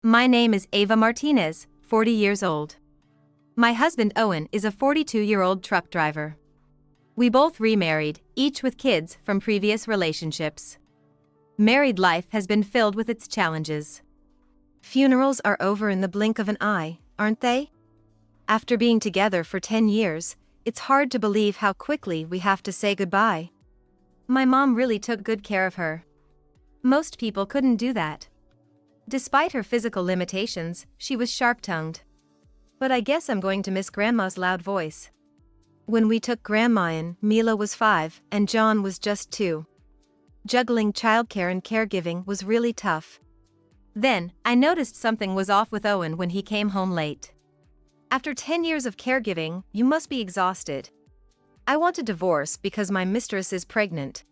My name is Ava Martinez, 40 years old. My husband Owen is a 42-year-old truck driver. We both remarried, each with kids from previous relationships. Married life has been filled with its challenges. Funerals are over in the blink of an eye, aren't they? After being together for 10 years, it's hard to believe how quickly we have to say goodbye. My mom really took good care of her. Most people couldn't do that. Despite her physical limitations, she was sharp-tongued. But I guess I'm going to miss Grandma's loud voice. When we took Grandma in, Mila was 5 and John was just 2. Juggling childcare and caregiving was really tough. Then, I noticed something was off with Owen when he came home late. After 10 years of caregiving, you must be exhausted. I want a divorce because my mistress is pregnant.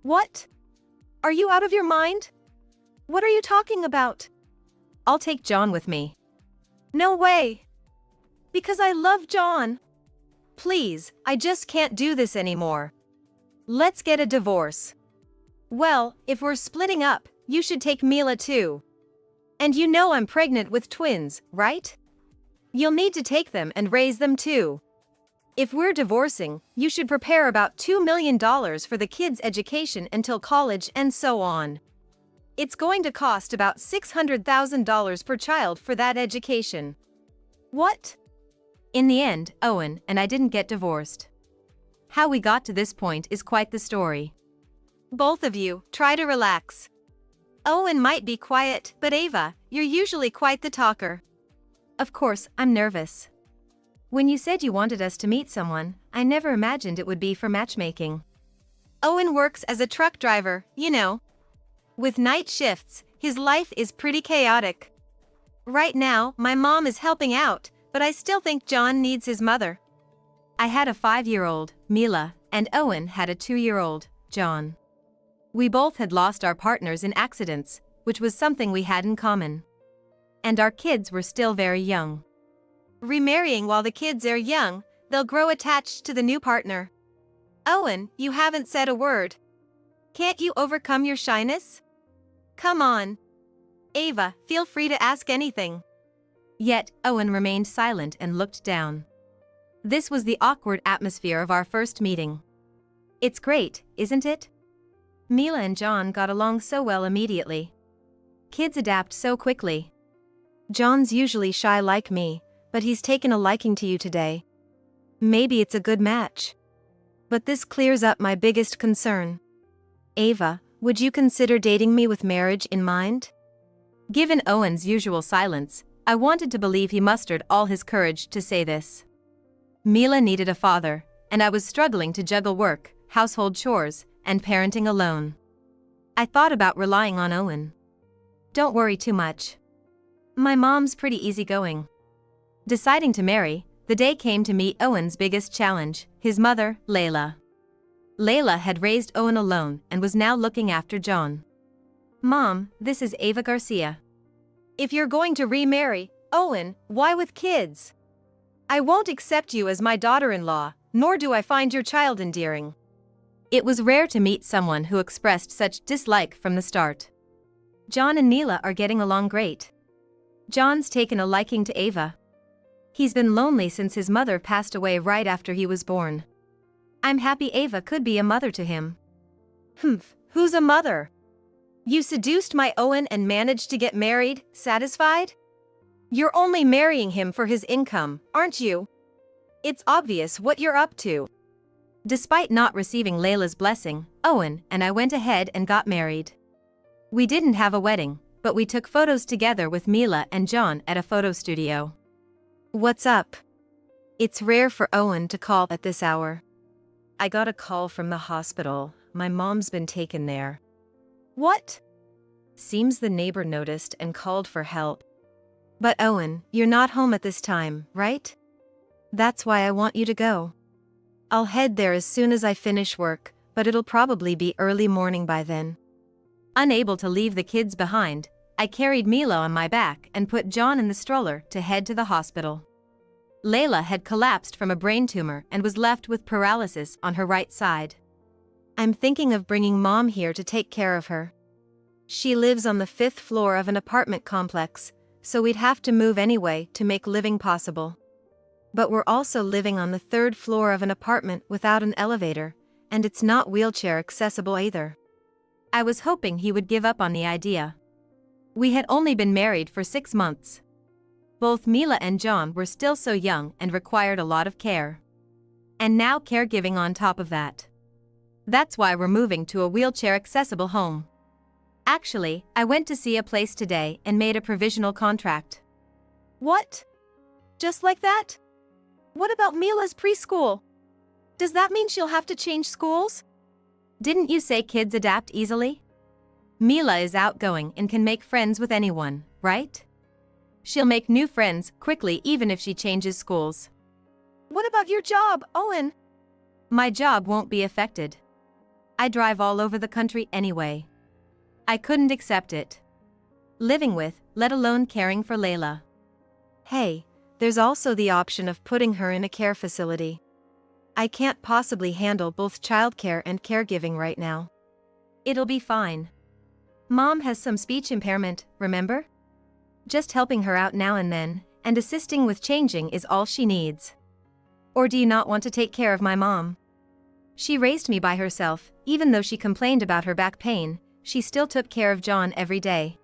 What? Are you out of your mind? What are you talking about? I'll take John with me. No way. Because I love John. Please, I just can't do this anymore. Let's get a divorce. Well, if we're splitting up, you should take Mila too. And you know I'm pregnant with twins, right? You'll need to take them and raise them too. If we're divorcing, you should prepare about $2 million for the kids' education until college and so on. It's going to cost about $600,000 per child for that education. What? In the end, Owen and I didn't get divorced. How we got to this point is quite the story. Both of you, try to relax. Owen might be quiet, but Ava, you're usually quite the talker. Of course, I'm nervous. When you said you wanted us to meet someone, I never imagined it would be for matchmaking. Owen works as a truck driver, you know. With night shifts, his life is pretty chaotic. Right now, my mom is helping out, but I still think John needs his mother. I had a 5-year-old, Mila, and Owen had a 2-year-old, John. We both had lost our partners in accidents, which was something we had in common. And our kids were still very young. Remarrying while the kids are young, they'll grow attached to the new partner. Owen, you haven't said a word. Can't you overcome your shyness? Come on. Ava, feel free to ask anything. Yet, Owen remained silent and looked down. This was the awkward atmosphere of our first meeting. It's great, isn't it? Mila and John got along so well immediately. Kids adapt so quickly. John's usually shy like me, but he's taken a liking to you today. Maybe it's a good match. But this clears up my biggest concern. Ava, would you consider dating me with marriage in mind? Given Owen's usual silence, I wanted to believe he mustered all his courage to say this. Mila needed a father, and I was struggling to juggle work, household chores, and parenting alone. I thought about relying on Owen. Don't worry too much. My mom's pretty easygoing. Deciding to marry, the day came to meet Owen's biggest challenge, his mother, Layla. Layla had raised Owen alone and was now looking after John. Mom, this is Ava Garcia. If you're going to remarry, Owen, why with kids? I won't accept you as my daughter-in-law, nor do I find your child endearing. It was rare to meet someone who expressed such dislike from the start. John and Mila are getting along great. John's taken a liking to Ava. He's been lonely since his mother passed away right after he was born. I'm happy Ava could be a mother to him. Who's a mother? You seduced my Owen and managed to get married, satisfied? You're only marrying him for his income, aren't you? It's obvious what you're up to. Despite not receiving Layla's blessing, Owen and I went ahead and got married. We didn't have a wedding, but we took photos together with Mila and John at a photo studio. What's up? It's rare for Owen to call at this hour. I got a call from the hospital. My mom's been taken there. What? Seems the neighbor noticed and called for help. But Owen, you're not home at this time, right? That's why I want you to go. I'll head there as soon as I finish work, but it'll probably be early morning by then. Unable to leave the kids behind, I carried Mila on my back and put John in the stroller to head to the hospital. Layla had collapsed from a brain tumor and was left with paralysis on her right side. I'm thinking of bringing Mom here to take care of her. She lives on the 5th floor of an apartment complex, so we'd have to move anyway to make living possible. But we're also living on the 3rd floor of an apartment without an elevator, and it's not wheelchair accessible either. I was hoping he would give up on the idea. We had only been married for 6 months. Both Mila and John were still so young and required a lot of care. And now caregiving on top of that. That's why we're moving to a wheelchair accessible home. Actually, I went to see a place today and made a provisional contract. What? Just like that? What about Mila's preschool? Does that mean she'll have to change schools? Didn't you say kids adapt easily? Mila is outgoing and can make friends with anyone, right? She'll make new friends quickly even if she changes schools. What about your job, Owen? My job won't be affected. I drive all over the country anyway. I couldn't accept it. Living with, let alone caring for Layla. Hey, there's also the option of putting her in a care facility. I can't possibly handle both childcare and caregiving right now. It'll be fine. Mom has some speech impairment, remember? Just helping her out now and then, and assisting with changing is all she needs. Or do you not want to take care of my mom? She raised me by herself, even though she complained about her back pain, she still took care of John every day.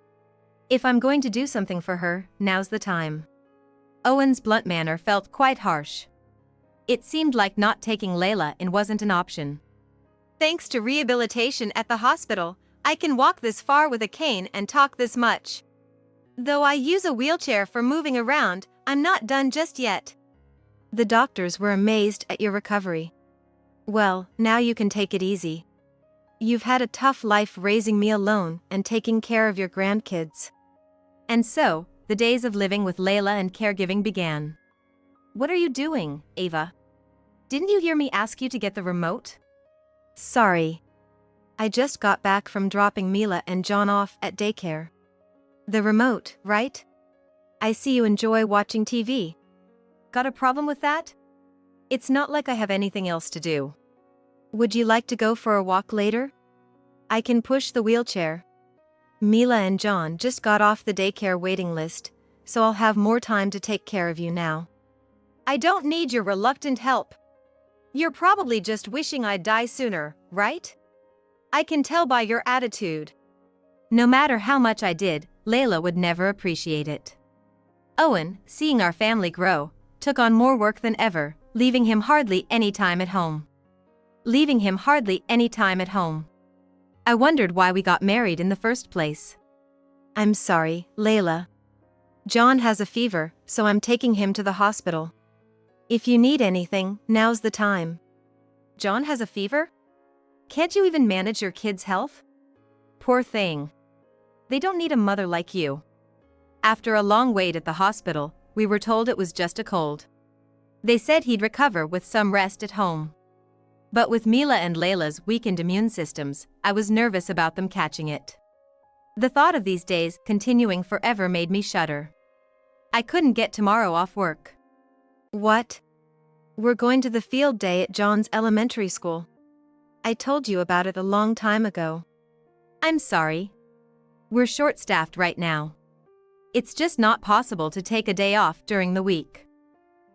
If I'm going to do something for her, now's the time. Owen's blunt manner felt quite harsh. It seemed like not taking Layla in wasn't an option. Thanks to rehabilitation at the hospital, I can walk this far with a cane and talk this much. Though I use a wheelchair for moving around, I'm not done just yet. The doctors were amazed at your recovery. Well, now you can take it easy. You've had a tough life raising me alone and taking care of your grandkids. And so, the days of living with Layla and caregiving began. What are you doing, Ava? Didn't you hear me ask you to get the remote? Sorry. I just got back from dropping Mila and John off at daycare. The remote, right? I see you enjoy watching TV. Got a problem with that? It's not like I have anything else to do. Would you like to go for a walk later? I can push the wheelchair. Mila and John just got off the daycare waiting list, so I'll have more time to take care of you now. I don't need your reluctant help. You're probably just wishing I'd die sooner, right? I can tell by your attitude. No matter how much I did, Layla would never appreciate it. Owen, seeing our family grow, took on more work than ever, leaving him hardly any time at home. I wondered why we got married in the first place. I'm sorry, Layla. John has a fever, so I'm taking him to the hospital. If you need anything, now's the time. John has a fever? Can't you even manage your kid's health? Poor thing. They don't need a mother like you. After a long wait at the hospital, we were told it was just a cold. They said he'd recover with some rest at home. But with Mila and Layla's weakened immune systems, I was nervous about them catching it. The thought of these days continuing forever made me shudder. I couldn't get tomorrow off work. What? We're going to the field day at John's elementary school. I told you about it a long time ago. I'm sorry. We're short-staffed right now. It's just not possible to take a day off during the week.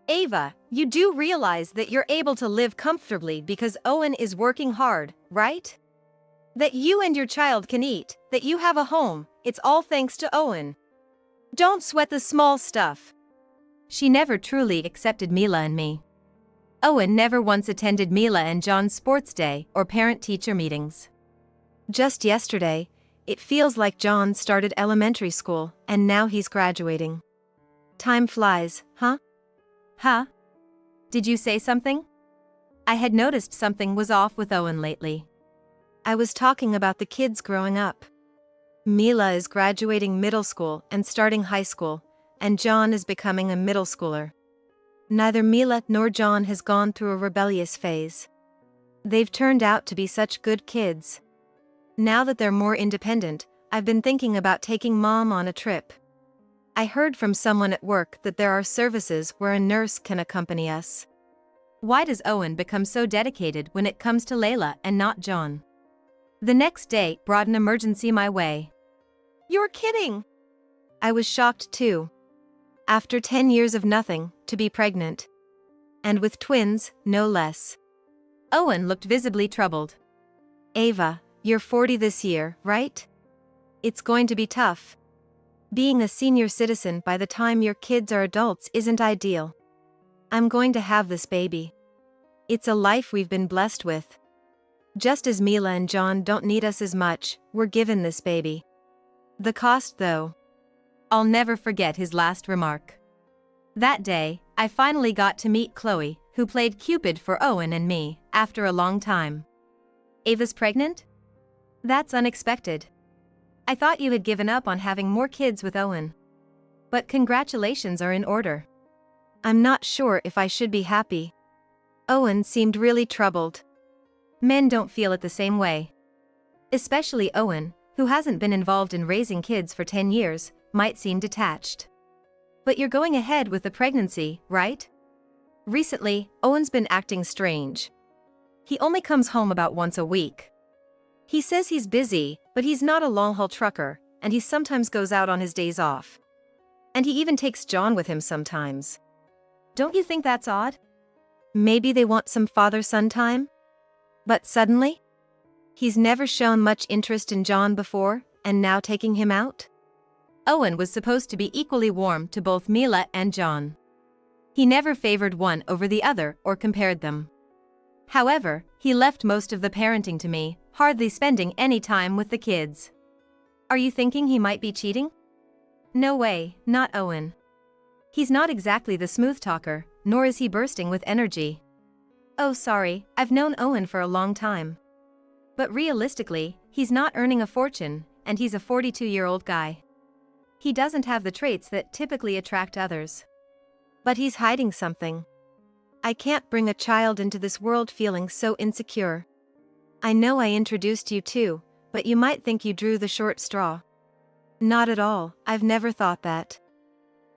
Ava, you do realize that you're able to live comfortably because Owen is working hard, right? That you and your child can eat, that you have a home, it's all thanks to Owen. Don't sweat the small stuff. She never truly accepted Mila and me. Owen never once attended Mila and John's sports day or parent-teacher meetings. Just yesterday, it feels like John started elementary school and now he's graduating. Time flies, huh? Huh? Did you say something? I had noticed something was off with Owen lately. I was talking about the kids growing up. Mila is graduating middle school and starting high school, and John is becoming a middle schooler. Neither Mila nor John has gone through a rebellious phase. They've turned out to be such good kids. Now that they're more independent, I've been thinking about taking Mom on a trip. I heard from someone at work that there are services where a nurse can accompany us. Why does Owen become so dedicated when it comes to Layla and not John? The next day brought an emergency my way. You're kidding. I was shocked too. After 10 years of nothing, to be pregnant. And with twins, no less. Owen looked visibly troubled. Ava, you're 40 this year, right? It's going to be tough. Being a senior citizen by the time your kids are adults isn't ideal. I'm going to have this baby. It's a life we've been blessed with. Just as Mila and John don't need us as much, we're given this baby. The cost though. I'll never forget his last remark. That day, I finally got to meet Chloe, who played Cupid for Owen and me, after a long time. Ava's pregnant? That's unexpected. I thought you had given up on having more kids with Owen. But congratulations are in order. I'm not sure if I should be happy. Owen seemed really troubled. Men don't feel it the same way. Especially Owen, who hasn't been involved in raising kids for 10 years, might seem detached. But you're going ahead with the pregnancy, right? Recently, Owen's been acting strange. He only comes home about once a week. He says he's busy, but he's not a long-haul trucker, and he sometimes goes out on his days off. And he even takes John with him sometimes. Don't you think that's odd? Maybe they want some father-son time? But suddenly? He's never shown much interest in John before, and now taking him out? Owen was supposed to be equally warm to both Mila and John. He never favored one over the other or compared them. However, he left most of the parenting to me, hardly spending any time with the kids. Are you thinking he might be cheating? No way, not Owen. He's not exactly the smooth talker, nor is he bursting with energy. Oh sorry, I've known Owen for a long time. But realistically, he's not earning a fortune, and he's a 42-year-old guy. He doesn't have the traits that typically attract others. But he's hiding something. I can't bring a child into this world feeling so insecure. I know I introduced you too, but you might think you drew the short straw. Not at all, I've never thought that.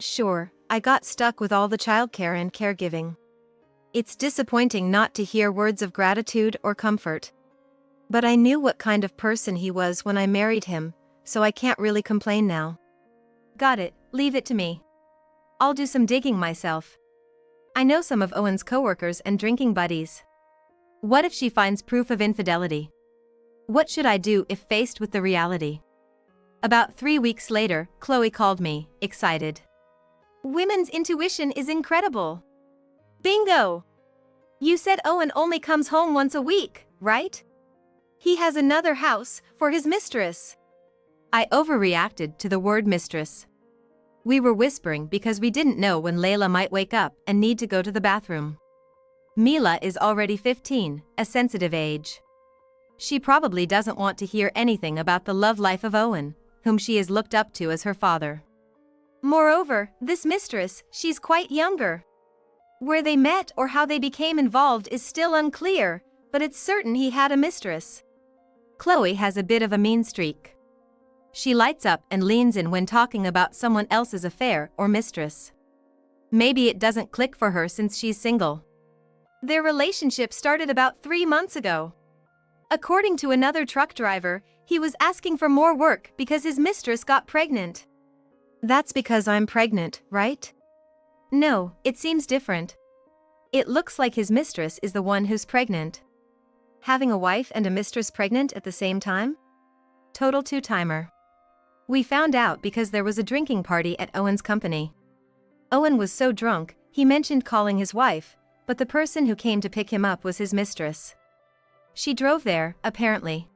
Sure, I got stuck with all the childcare and caregiving. It's disappointing not to hear words of gratitude or comfort. But I knew what kind of person he was when I married him, so I can't really complain now. Got it, leave it to me. I'll do some digging myself. I know some of Owen's coworkers and drinking buddies. What if she finds proof of infidelity? What should I do if faced with the reality? About 3 weeks later, Chloe called me, excited. Women's intuition is incredible. Bingo! You said Owen only comes home once a week, right? He has another house for his mistress. I overreacted to the word mistress. We were whispering because we didn't know when Layla might wake up and need to go to the bathroom. Mila is already 15, a sensitive age. She probably doesn't want to hear anything about the love life of Owen, whom she has looked up to as her father. Moreover, this mistress, she's quite younger. Where they met or how they became involved is still unclear, but it's certain he had a mistress. Chloe has a bit of a mean streak. She lights up and leans in when talking about someone else's affair or mistress. Maybe it doesn't click for her since she's single. Their relationship started about 3 months ago. According to another truck driver, he was asking for more work because his mistress got pregnant. That's because I'm pregnant, right? No, it seems different. It looks like his mistress is the one who's pregnant. Having a wife and a mistress pregnant at the same time? Total two-timer. We found out because there was a drinking party at Owen's company. Owen was so drunk, he mentioned calling his wife, but the person who came to pick him up was his mistress. She drove there, apparently.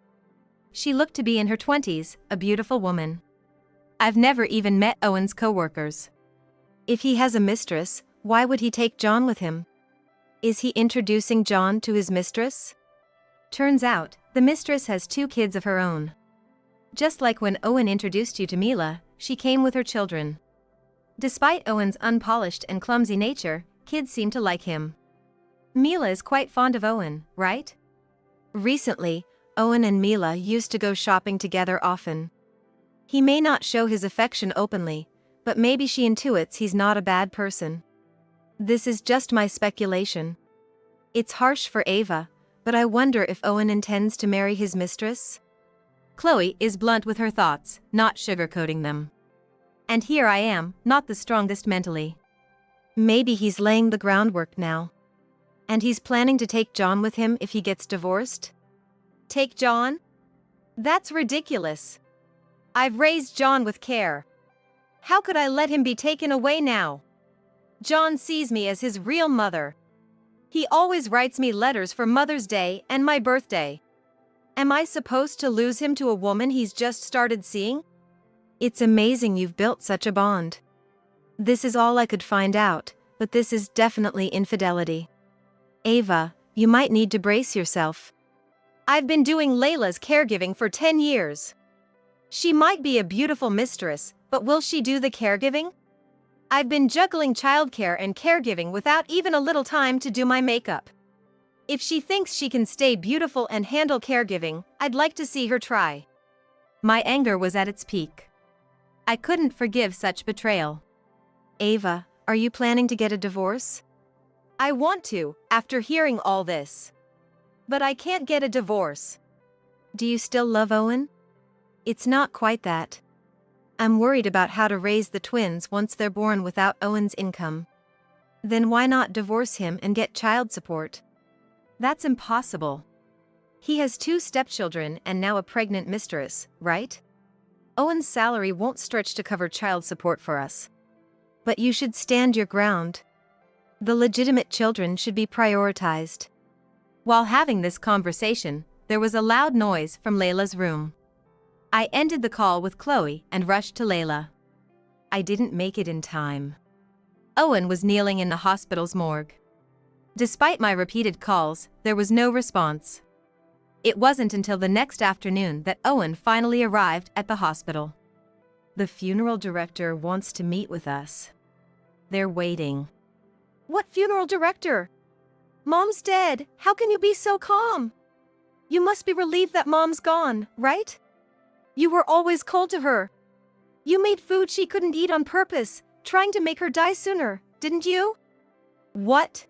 She looked to be in her 20s, a beautiful woman. I've never even met Owen's coworkers. If he has a mistress, why would he take John with him? Is he introducing John to his mistress? Turns out, the mistress has 2 kids of her own. Just like when Owen introduced you to Mila, she came with her children. Despite Owen's unpolished and clumsy nature, kids seem to like him. Mila is quite fond of Owen, right? Recently, Owen and Mila used to go shopping together often. He may not show his affection openly, but maybe she intuits he's not a bad person. This is just my speculation. It's harsh for Ava, but I wonder if Owen intends to marry his mistress? Chloe is blunt with her thoughts, not sugarcoating them. And here I am, not the strongest mentally. Maybe he's laying the groundwork now. And he's planning to take John with him if he gets divorced? Take John? That's ridiculous. I've raised John with care. How could I let him be taken away now? John sees me as his real mother. He always writes me letters for Mother's Day and my birthday. Am I supposed to lose him to a woman he's just started seeing? It's amazing you've built such a bond. This is all I could find out, but this is definitely infidelity. Ava, you might need to brace yourself. I've been doing Layla's caregiving for 10 years. She might be a beautiful mistress, but will she do the caregiving? I've been juggling childcare and caregiving without even a little time to do my makeup. If she thinks she can stay beautiful and handle caregiving, I'd like to see her try. My anger was at its peak. I couldn't forgive such betrayal. Ava, are you planning to get a divorce? I want to, after hearing all this. But I can't get a divorce. Do you still love Owen? It's not quite that. I'm worried about how to raise the twins once they're born without Owen's income. Then why not divorce him and get child support? That's impossible. He has 2 stepchildren and now a pregnant mistress, right? Owen's salary won't stretch to cover child support for us. But you should stand your ground. The legitimate children should be prioritized. While having this conversation, there was a loud noise from Layla's room. I ended the call with Chloe and rushed to Layla. I didn't make it in time. Owen was kneeling in the hospital's morgue. Despite my repeated calls, there was no response. It wasn't until the next afternoon that Owen finally arrived at the hospital. The funeral director wants to meet with us. They're waiting. What funeral director? Mom's dead. How can you be so calm? You must be relieved that Mom's gone, right? You were always cold to her. You made food she couldn't eat on purpose, trying to make her die sooner, didn't you? What?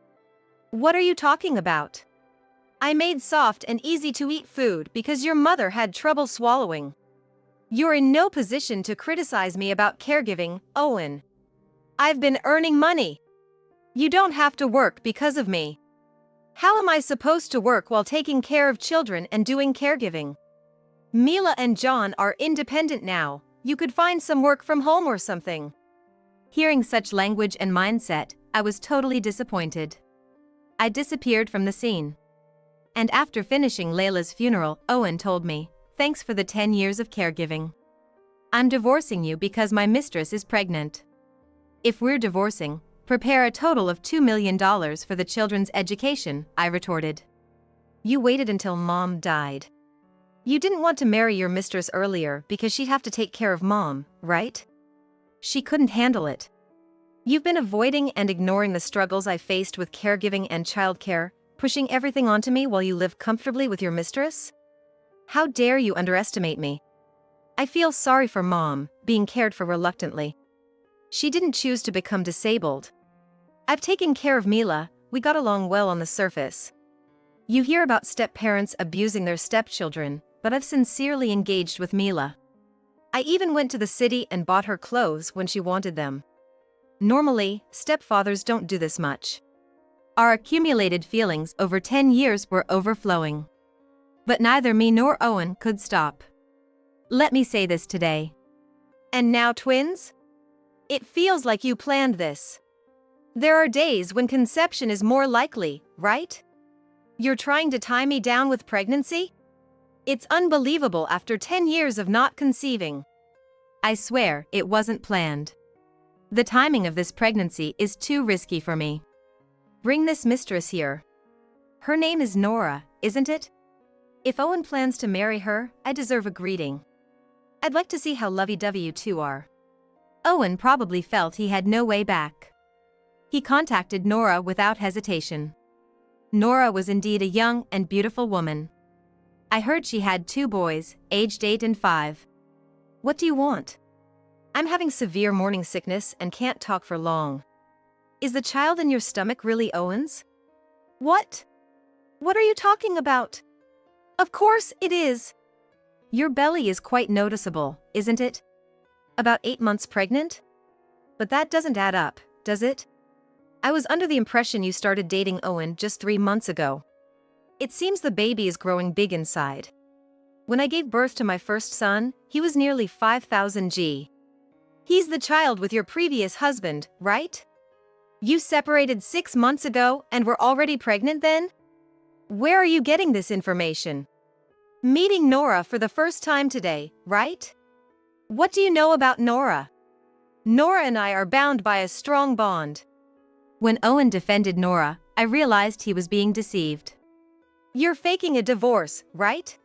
What are you talking about? I made soft and easy-to-eat food because your mother had trouble swallowing. You're in no position to criticize me about caregiving, Owen. I've been earning money. You don't have to work because of me. How am I supposed to work while taking care of children and doing caregiving? Mila and John are independent now. You could find some work from home or something. Hearing such language and mindset, I was totally disappointed. I disappeared from the scene. And after finishing Layla's funeral, Owen told me, "Thanks for the 10 years of caregiving. I'm divorcing you because my mistress is pregnant. If we're divorcing, prepare a total of $2 million for the children's education," I retorted. "You waited until Mom died. You didn't want to marry your mistress earlier because she'd have to take care of Mom, right? She couldn't handle it. You've been avoiding and ignoring the struggles I faced with caregiving and childcare, pushing everything onto me while you live comfortably with your mistress? How dare you underestimate me? I feel sorry for Mom, being cared for reluctantly. She didn't choose to become disabled. I've taken care of Mila. We got along well on the surface. You hear about step-parents abusing their stepchildren, but I've sincerely engaged with Mila. I even went to the city and bought her clothes when she wanted them. Normally, stepfathers don't do this much. Our accumulated feelings over 10 years were overflowing. But neither me nor Owen could stop. Let me say this today. And now twins? It feels like you planned this. There are days when conception is more likely, right? You're trying to tie me down with pregnancy? It's unbelievable after 10 years of not conceiving. I swear it wasn't planned. The timing of this pregnancy is too risky for me. Bring this mistress here. Her name is Nora, isn't it? If Owen plans to marry her, I deserve a greeting. I'd like to see how lovey-dovey you two are. Owen probably felt he had no way back. He contacted Nora without hesitation. Nora was indeed a young and beautiful woman. I heard she had 2 boys, aged 8 and 5. What do you want? I'm having severe morning sickness and can't talk for long. Is the child in your stomach really Owen's? What? What are you talking about? Of course it is. Your belly is quite noticeable, isn't it? About 8 months pregnant? But that doesn't add up, does it? I was under the impression you started dating Owen just 3 months ago. It seems the baby is growing big inside. When I gave birth to my first son, he was nearly 5,000 g. He's the child with your previous husband, right? You separated 6 months ago and were already pregnant then? Where are you getting this information? Meeting Nora for the first time today, right? What do you know about Nora? Nora and I are bound by a strong bond. When Owen defended Nora, I realized he was being deceived. You're faking a divorce, right?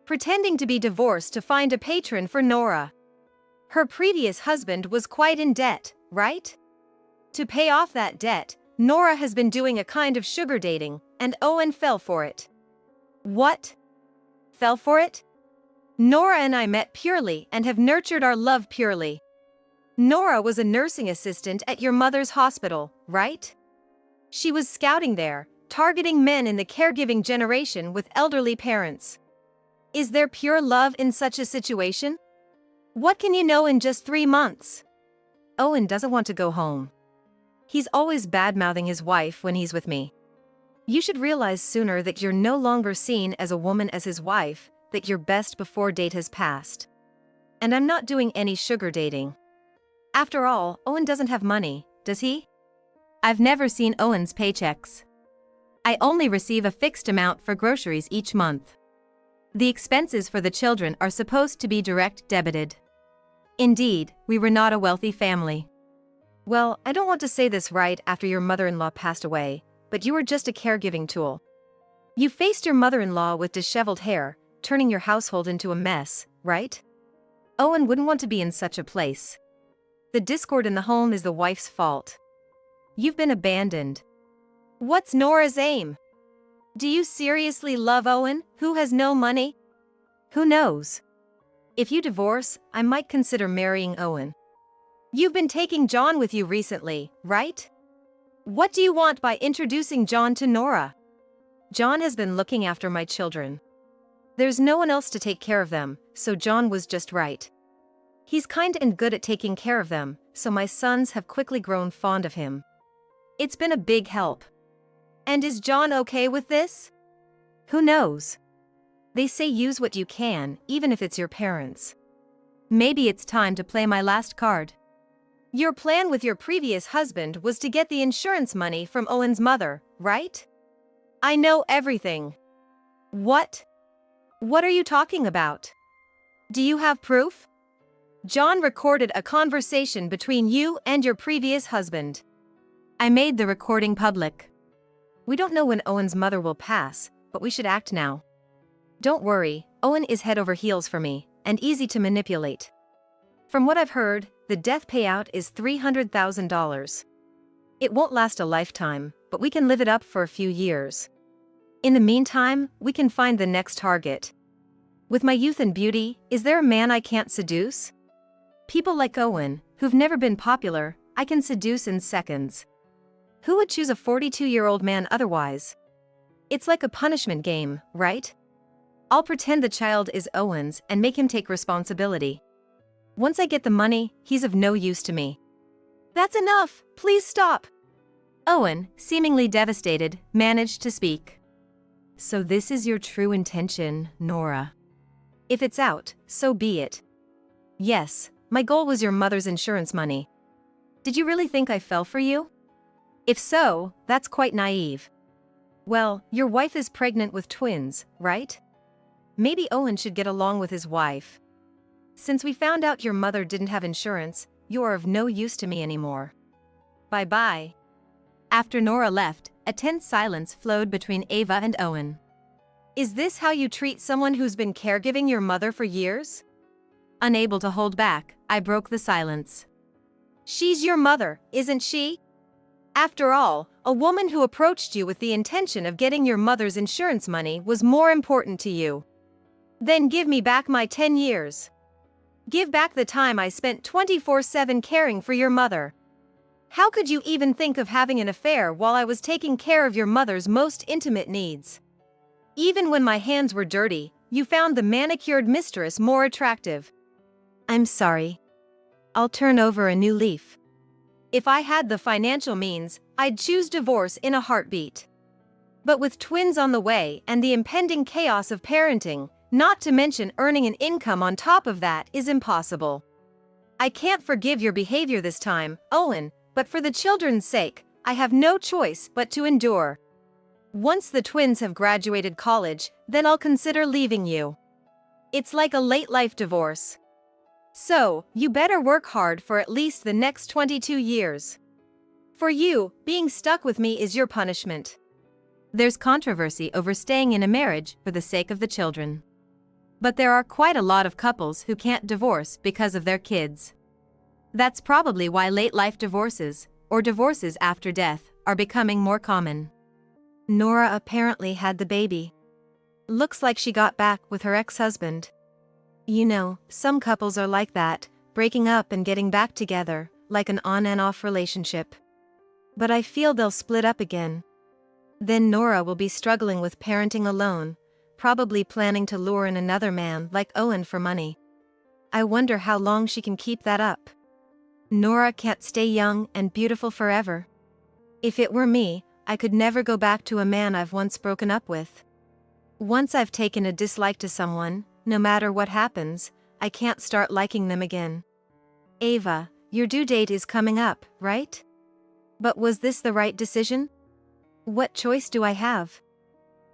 Pretending to be divorced to find a patron for Nora. Her previous husband was quite in debt, right? To pay off that debt, Nora has been doing a kind of sugar dating, and Owen fell for it. What? Fell for it? Nora and I met purely and have nurtured our love purely. Nora was a nursing assistant at your mother's hospital, right? She was scouting there, targeting men in the caregiving generation with elderly parents. Is there pure love in such a situation? What can you know in just 3 months? Owen doesn't want to go home. He's always bad-mouthing his wife when he's with me. You should realize sooner that you're no longer seen as a woman as his wife, that your best before date has passed. And I'm not doing any sugar dating. After all, Owen doesn't have money, does he? I've never seen Owen's paychecks. I only receive a fixed amount for groceries each month. The expenses for the children are supposed to be direct debited. Indeed, we were not a wealthy family. Well, I don't want to say this right after your mother-in-law passed away, but you were just a caregiving tool. You faced your mother-in-law with disheveled hair, turning your household into a mess, right? Owen wouldn't want to be in such a place. The discord in the home is the wife's fault. You've been abandoned. What's Nora's aim? Do you seriously love Owen, who has no money? Who knows? If you divorce, I might consider marrying Owen. You've been taking John with you recently, right? What do you want by introducing John to Nora? John has been looking after my children. There's no one else to take care of them, so John was just right. He's kind and good at taking care of them, so my sons have quickly grown fond of him. It's been a big help. And is John okay with this? Who knows? They say use what you can, even if it's your parents. Maybe it's time to play my last card. Your plan with your previous husband was to get the insurance money from Owen's mother, right? I know everything. What? What are you talking about? Do you have proof? John recorded a conversation between you and your previous husband. I made the recording public. We don't know when Owen's mother will pass, but we should act now. Don't worry, Owen is head over heels for me, and easy to manipulate. From what I've heard, the death payout is $300,000. It won't last a lifetime, but we can live it up for a few years. In the meantime, we can find the next target. With my youth and beauty, is there a man I can't seduce? People like Owen, who've never been popular, I can seduce in seconds. Who would choose a 42-year-old man otherwise? It's like a punishment game, right? I'll pretend the child is Owen's and make him take responsibility. Once I get the money, he's of no use to me. That's enough, please stop. Owen, seemingly devastated, managed to speak. So this is your true intention, Nora. If it's out, so be it. Yes, my goal was your mother's insurance money. Did you really think I fell for you? If so, that's quite naive. Well, your wife is pregnant with twins, right? Maybe Owen should get along with his wife. Since we found out your mother didn't have insurance, you are of no use to me anymore. Bye-bye. After Nora left, a tense silence flowed between Ava and Owen. Is this how you treat someone who's been caregiving your mother for years? Unable to hold back, I broke the silence. She's your mother, isn't she? After all, a woman who approached you with the intention of getting your mother's insurance money was more important to you. Then give me back my 10 years. Give back the time I spent 24/7 caring for your mother. How could you even think of having an affair while I was taking care of your mother's most intimate needs? Even when my hands were dirty, You found the manicured mistress more attractive. I'm sorry. I'll turn over a new leaf. If I had the financial means, I'd choose divorce in a heartbeat. But with twins on the way and the impending chaos of parenting, not to mention earning an income on top of that, is impossible. I can't forgive your behavior this time, Owen, but for the children's sake, I have no choice but to endure. Once the twins have graduated college, then I'll consider leaving you. It's like a late-life divorce. So, you better work hard for at least the next 22 years. For you, being stuck with me is your punishment. There's controversy over staying in a marriage for the sake of the children. But there are quite a lot of couples who can't divorce because of their kids. That's probably why late-life divorces, or divorces after death, are becoming more common. Nora apparently had the baby. Looks like she got back with her ex-husband. You know, some couples are like that, breaking up and getting back together, like an on and off relationship. But I feel they'll split up again. Then Nora will be struggling with parenting alone, probably planning to lure in another man like Owen for money. I wonder how long she can keep that up. Nora can't stay young and beautiful forever. If it were me, I could never go back to a man I've once broken up with. Once I've taken a dislike to someone, no matter what happens, I can't start liking them again. Ava, your due date is coming up, right? But was this the right decision? What choice do I have?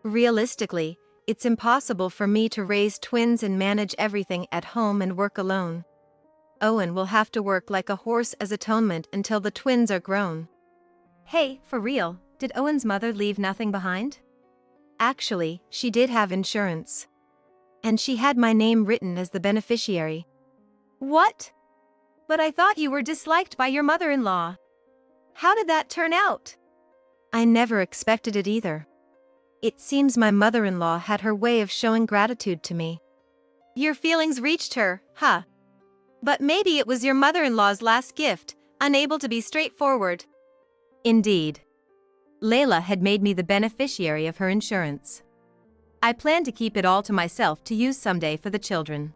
Realistically, it's impossible for me to raise twins and manage everything at home and work alone. Owen will have to work like a horse as atonement until the twins are grown. Hey, for real, did Owen's mother leave nothing behind? Actually, she did have insurance. And she had my name written as the beneficiary. What? But I thought you were disliked by your mother-in-law. How did that turn out? I never expected it either. It seems my mother-in-law had her way of showing gratitude to me. Your feelings reached her, huh? But maybe it was your mother-in-law's last gift, unable to be straightforward. Indeed. Layla had made me the beneficiary of her insurance. I plan to keep it all to myself to use someday for the children.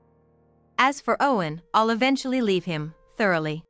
As for Owen, I'll eventually leave him, thoroughly.